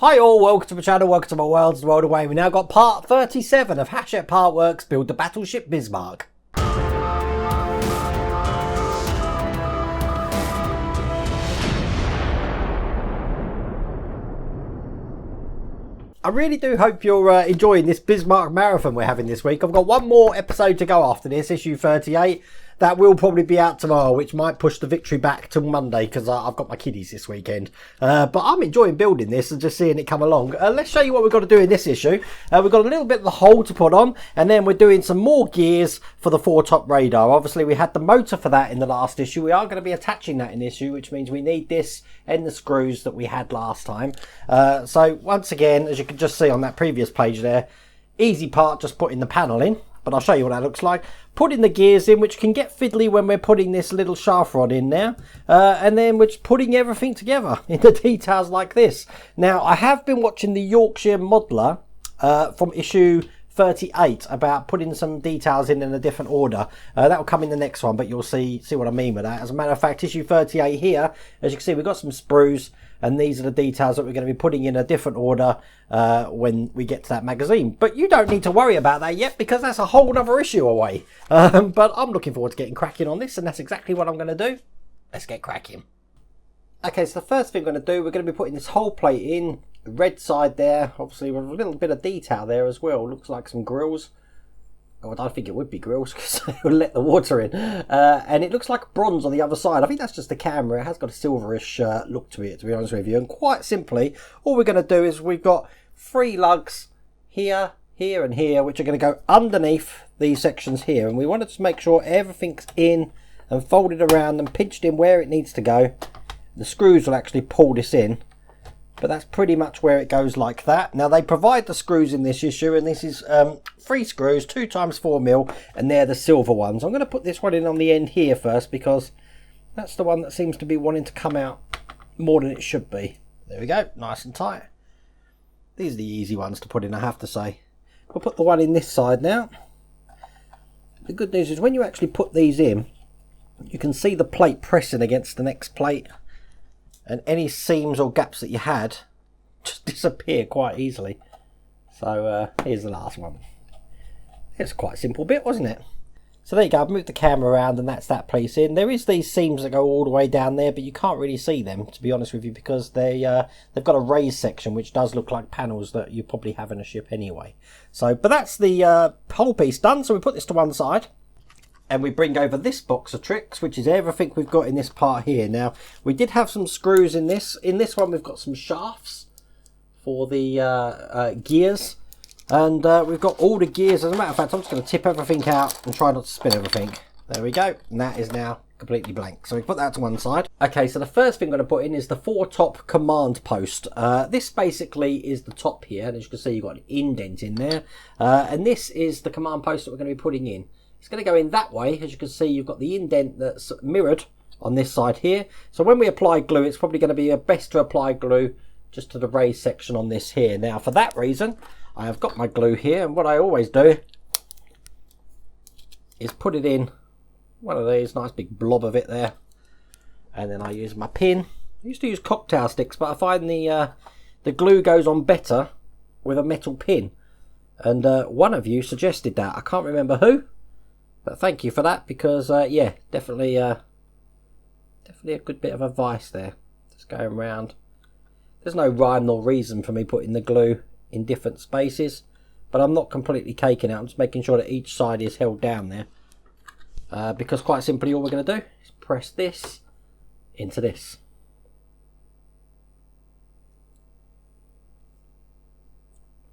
Hi all, welcome to my channel, welcome to my world's the world away. We now got part 37 of Hachette Partworks build the Battleship Bismarck. I really do hope you're enjoying this Bismarck marathon we're having this week. I've got one more episode to go after this, issue 38. That will probably be out tomorrow, which might push the victory back till Monday because I've got my kiddies this weekend. But I'm enjoying building this and just seeing it come along. Let's show you what we've got to do in this issue. We've got a little bit of the hull to put on, and then we're doing some more gears for the Foretop radar. Obviously, we had the motor for that in the last issue. We are going to be attaching that in this issue, which means we need this and the screws that we had last time. So once again, as you can just see on that previous page there, easy part, just putting the panel in. But I'll show you what that looks like. Putting the gears in, which can get fiddly when we're putting this little shaft rod in there. And then we're just putting everything together in the details like this. Now, I have been watching the Yorkshire Modeler from issue 38 about putting some details in a different order. That will come in the next one, but you'll see what I mean with that. As a matter of fact, issue 38 here, as you can see, we've got some sprues, and these are the details that we're going to be putting in a different order when we get to that magazine. But you don't need to worry about that yet, because that's a whole other issue away. But I'm looking forward to getting cracking on this, and that's exactly what I'm going to do. Let's get cracking. Okay, so the first thing we're going to do, we're going to be putting this whole plate in. The red side there, obviously with a little bit of detail there as well. Looks like some grills. Oh, I don't think it would be grills because it will let the water in. And it looks like bronze on the other side. I think that's just the camera. It has got a silverish look to it, to be honest with you. And quite simply, all we're going to do is we've got 3 lugs here, here and here, which are going to go underneath these sections here. And we want to just make sure everything's in and folded around and pinched in where it needs to go. The screws will actually pull this in. But that's pretty much where it goes like that. Now they provide the screws in this issue, and this is 3 screws, 2 times 4mm, and they're the silver ones. I'm going to put this one in on the end here first because that's the one that seems to be wanting to come out more than it should be. There we go, nice and tight. These are the easy ones to put in, I have to say. We'll put the one in this side now. The good news is when you actually put these in, you can see the plate pressing against the next plate. And any seams or gaps that you had just disappear quite easily. So here's the last one. It's quite a simple bit, wasn't it? So there you go, I've moved the camera around and that's that place in. There is these seams that go all the way down there, but you can't really see them, to be honest with you, because they've got a raised section which does look like panels that you probably have in a ship anyway. So, but that's the whole piece done, so we put this to one side. And we bring over this box of tricks, which is everything we've got in this part here. Now, we did have some screws in this. In this one, we've got some shafts for the gears. And we've got all the gears. As a matter of fact, I'm just going to tip everything out and try not to spin everything. There we go. And that is now completely blank. So we put that to one side. Okay, so the first thing I'm going to put in is the Foretop command post. This basically is the top here. And as you can see, you've got an indent in there. And this is the command post that we're going to be putting in. It's going to go in that way. As you can see, you've got the indent that's mirrored on this side here. So when we apply glue, it's probably going to be best to apply glue just to the raised section on this here. Now, for that reason, I have got my glue here. And what I always do is put it in one of these, nice big blob of it there. And then I use my pin. I used to use cocktail sticks, but I find the glue goes on better with a metal pin. And one of you suggested that. I can't remember who. But thank you for that, because yeah, definitely a good bit of advice there. Just going around. There's no rhyme nor reason for me putting the glue in different spaces, but I'm not completely caking it. I'm just making sure that each side is held down there, because quite simply all we're going to do is press this into this.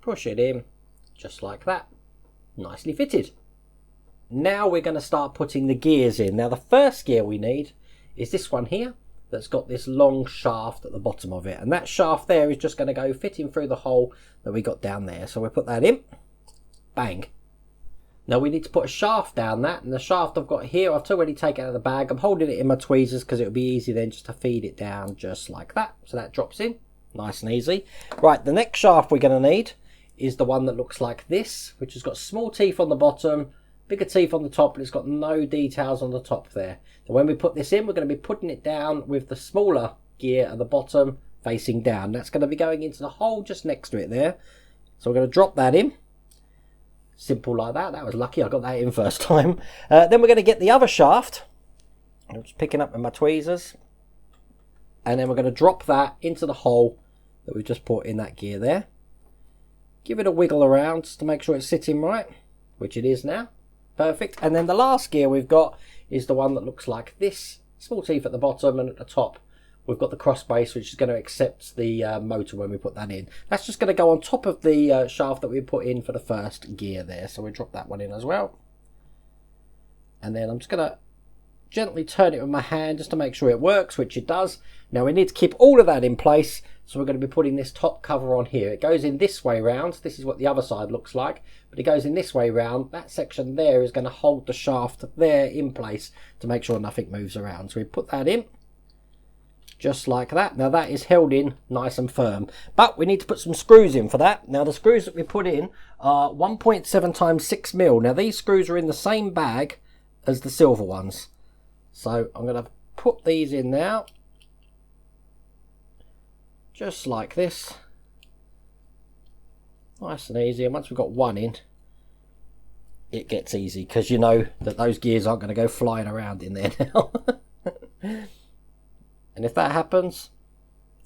Push it in, just like that. Nicely fitted. Now we're going to start putting the gears in. Now the first gear we need is this one here that's got this long shaft at the bottom of it. And that shaft there is just going to go fitting through the hole that we got down there. So we'll put that in. Bang. Now we need to put a shaft down that. And the shaft I've got here, I've already taken it out of the bag. I'm holding it in my tweezers because it'll be easy then just to feed it down just like that. So that drops in. Nice and easy. Right, the next shaft we're going to need is the one that looks like this, which has got small teeth on the bottom, bigger teeth on the top, but it's got no details on the top there. So when we put this in, we're going to be putting it down with the smaller gear at the bottom facing down. That's going to be going into the hole just next to it there. So we're going to drop that in. Simple like that. That was lucky I got that in first time. Then we're going to get the other shaft. I'm just picking up with my tweezers. And then we're going to drop that into the hole that we've just put in that gear there. Give it a wiggle around just to make sure it's sitting right, which it is now. Perfect. And then the last gear we've got is the one that looks like this. Small teeth at the bottom, and at the top we've got the cross brace, which is going to accept the motor when we put that in. That's just going to go on top of the shaft that we put in for the first gear there. So we drop that one in as well. And then I'm just going to gently turn it with my hand just to make sure it works, which it does. Now we need to keep all of that in place, so we're going to be putting this top cover on here. It goes in this way round. This is what the other side looks like, but it goes in this way round. That section there is going to hold the shaft there in place to make sure nothing moves around. So we put that in just like that. Now that is held in nice and firm, but we need to put some screws in for that. Now the screws that we put in are 1.7 times 6 mil. Now these screws are in the same bag as the silver ones. So I'm going to put these in now, just like this, nice and easy. And once we've got one in, it gets easy, because you know that those gears aren't going to go flying around in there now. And if that happens,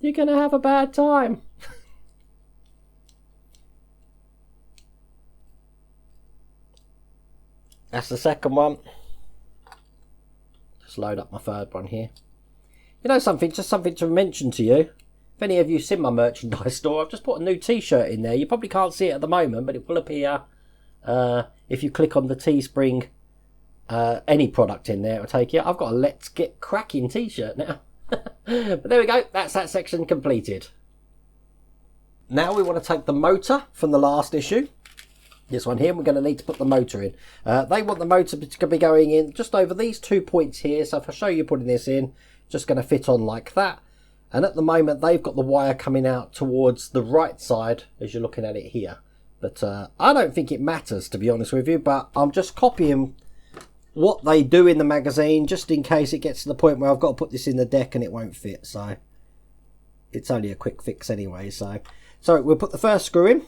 you're going to have a bad time. That's the second one. Just load up my third one here. You know something, just something to mention to you. If any of you seen my merchandise store, I've just put a new t-shirt in there. You probably can't see it at the moment, but it will appear if you click on the Teespring any product in there. It'll take you. I've got a Let's Get Cracking t-shirt now. But there we go. That's that section completed. Now we want to take the motor from the last issue. This one here, we're going to need to put the motor in. They want the motor to be going in just over these 2 points here. So if I show you putting this in, just going to fit on like that. And at the moment, they've got the wire coming out towards the right side as you're looking at it here. But I don't think it matters, to be honest with you. But I'm just copying what they do in the magazine, just in case it gets to the point where I've got to put this in the deck and it won't fit. So it's only a quick fix anyway. So we'll put the first screw in.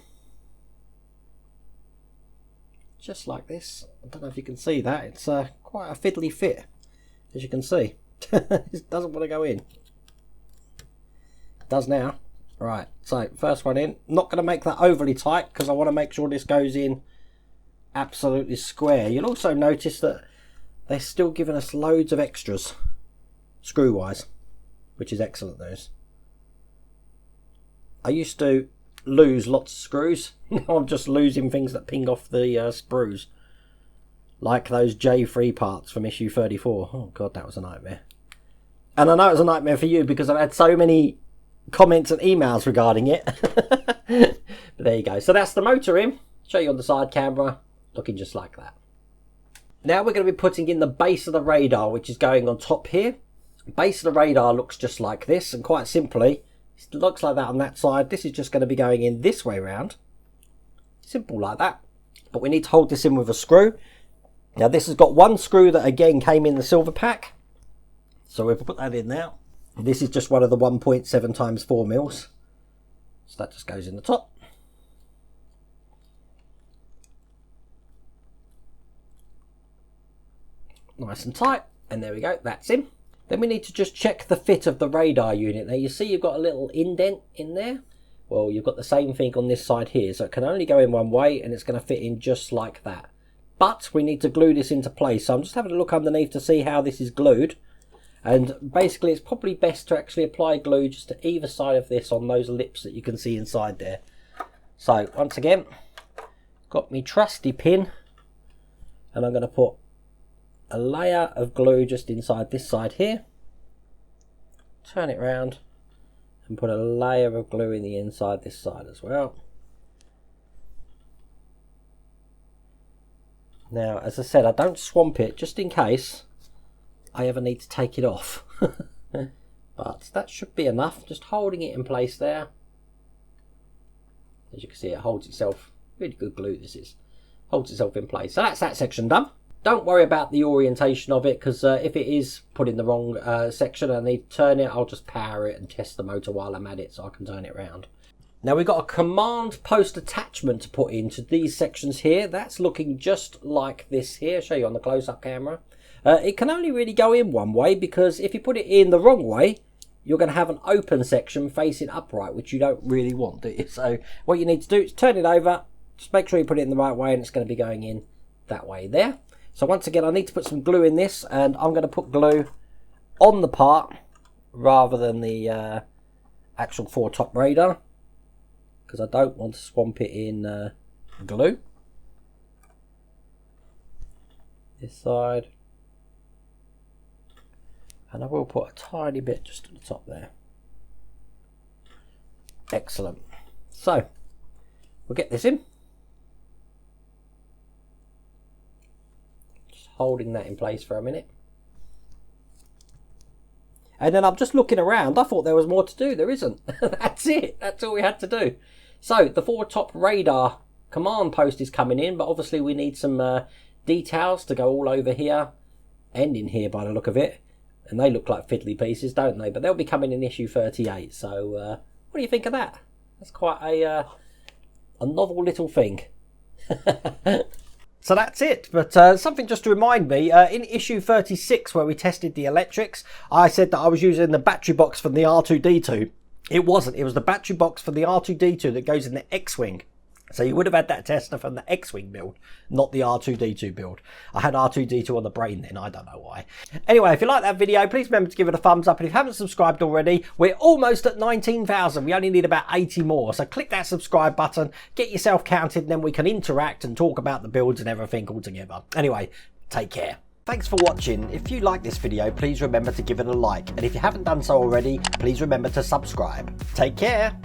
Just like this. I don't know if you can see that. It's quite a fiddly fit, as you can see. It doesn't want to go in. It does now. Right, so first one in. Not going to make that overly tight, because I want to make sure this goes in absolutely square. You'll also notice that they're still giving us loads of extras, screw-wise, which is excellent news. I used to lose lots of screws. Now I'm just losing things that ping off the sprues, like those J3 parts from issue 34. Oh god, that was a nightmare. And I know it was a nightmare for you, because I've had so many comments and emails regarding it. But there you go. So that's the motor in. Show you on the side camera, looking just like that. Now we're going to be putting in the base of the radar, which is going on top here. Base of the radar looks just like this, and quite simply, it looks like that on that side. This is just going to be going in this way round. Simple like that. But we need to hold this in with a screw. Now this has got one screw that again came in the silver pack. So we'll put that in now. This is just one of the 1.7 times 4 mils. So that just goes in the top. Nice and tight. And there we go. That's in. Then we need to just check the fit of the radar unit. Now you see you've got a little indent in there. Well, you've got the same thing on this side here. So it can only go in one way, and it's going to fit in just like that. But we need to glue this into place. So I'm just having a look underneath to see how this is glued. And basically it's probably best to actually apply glue just to either side of this on those lips that you can see inside there. So once again, got me trusty pin, and I'm going to put a layer of glue just inside this side here. Turn it round and put a layer of glue in the inside this side as well. Now, as I said, I don't swamp it just in case I ever need to take it off. But that should be enough. Just holding it in place there. As you can see, it holds itself. Really good glue this is. Holds itself in place. So that's that section done. Don't worry about the orientation of it, because if it is put in the wrong section and I need to turn it, I'll just power it and test the motor while I'm at it so I can turn it around. Now we've got a command post attachment to put into these sections here. That's looking just like this here. I'll show you on the close-up camera. It can only really go in one way, because if you put it in the wrong way, you're going to have an open section facing upright, which you don't really want, do you? So what you need to do is turn it over, just make sure you put it in the right way, and it's going to be going in that way there. So once again, I need to put some glue in this, and I'm going to put glue on the part rather than the actual Foretop radar, because I don't want to swamp it in glue. This side. And I will put a tiny bit just at the top there. Excellent. So, we'll get this in. Just holding that in place for a minute. And then I'm just looking around. I thought there was more to do. There isn't. That's it. That's all we had to do. So, the Foretop radar command post is coming in, but obviously we need some details to go all over here and in here by the look of it. And they look like fiddly pieces, don't they? But they'll be coming in issue 38. So what do you think of that? That's quite a novel little thing. So that's it. But something just to remind me, in issue 36 where we tested the electrics, I said that I was using the battery box from the R2-D2. It wasn't. It was the battery box for the R2-D2 that goes in the X-Wing. So you would have had that tester from the X-Wing build, not the R2-D2 build. I had R2-D2 on the brain then, I don't know why. Anyway, if you like that video, please remember to give it a thumbs up. And if you haven't subscribed already, we're almost at 19,000. We only need about 80 more. So click that subscribe button, get yourself counted, and then we can interact and talk about the builds and everything all together. Anyway, take care. Thanks for watching. If you like this video, please remember to give it a like. And if you haven't done so already, please remember to subscribe. Take care.